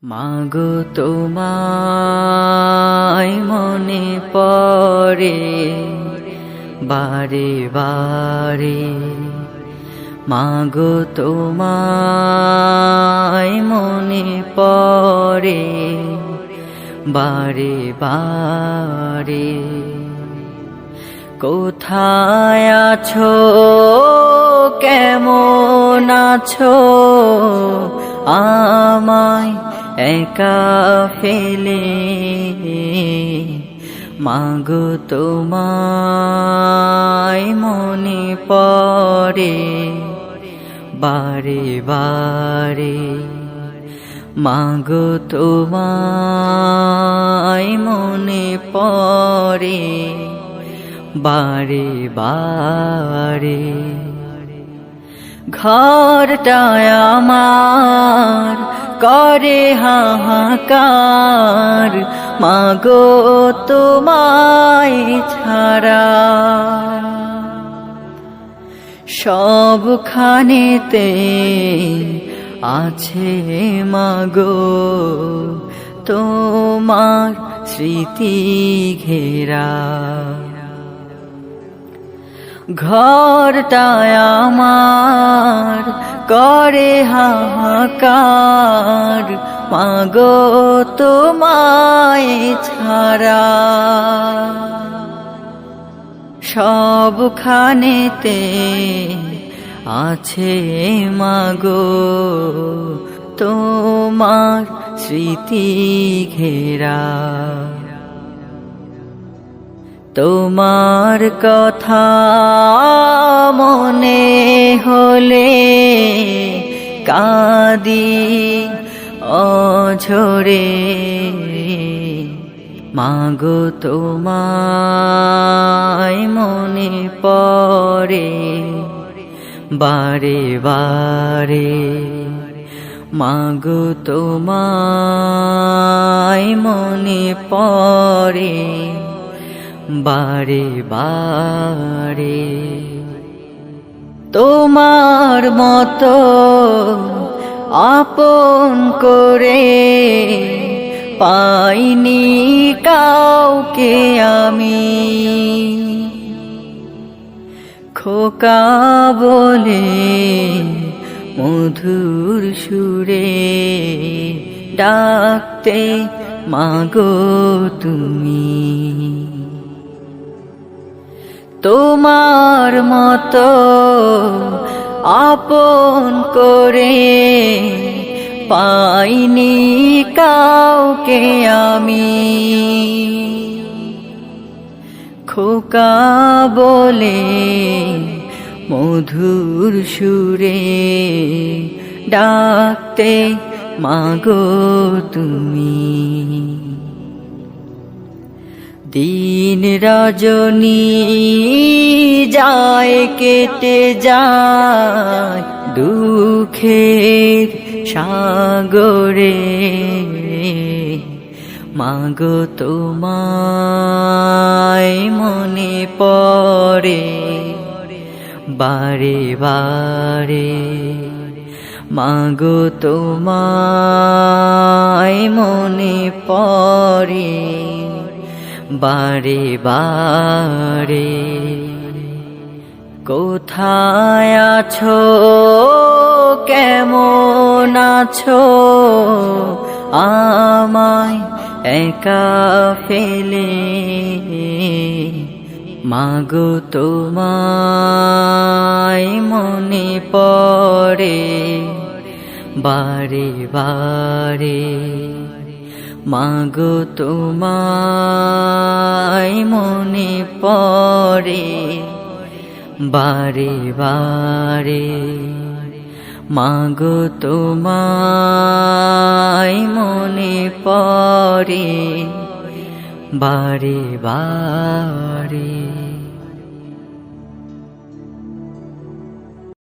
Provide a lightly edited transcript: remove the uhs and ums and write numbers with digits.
মাগো তোমায় মনে পড়ে বারে বারে, মাগো তোমায় মনে পড়ে বারে বারে। কোথায় আছো, কেমন আছো, আমায় একা ফেলে? মাগো তোমায় মনে পড়ে বারে বারে, মাগো তোমায় মনে পড়ে বারে বারে। ঘরটায় আমার করে হাহাকার, মাগো তোমায় ছাড়া। সবখানেতে আছে মাগো তোমার স্মৃতি ঘেরা। ঘরটায় আমার করে হাহাকার, মাগো তোমায় ছাড়া। সবখানেতে আছে মাগো তোমার স্মৃতি ঘেরা। তোমার কথা মনে হলে কাঁদি অঝরে, মাগো তোমায় মনে পড়ে বারে বারে, মাগো তোমায় মনে পড়ে বারে বারে। তোমার মতো আপন করে পাইনি কাউকে আমি, খোকা বলে মধুর সুরে ডাকতে মাগো তুমি। তোমার মতো আপন করে পাইনি কাউকে আমি, খোকা বলে মধুর সুরে ডাকতে মাগো তুমি। দিন রজনী যায় কেটে যায় দুঃখের সাগরে, মাগো তোমায় মনে পড়ে বারে বারে, মাগো তোমায় মনে পড়ে বারে বারে। কোথায় আছো, কেমন আছো, আমায় একা ফেলে? মাগো তোমায় মনে পড়ে বারে বারে, মাগো তোমায় মনে পড়ে বারে বারে, মাগো তোমায় মনে পড়ে বারে বারে।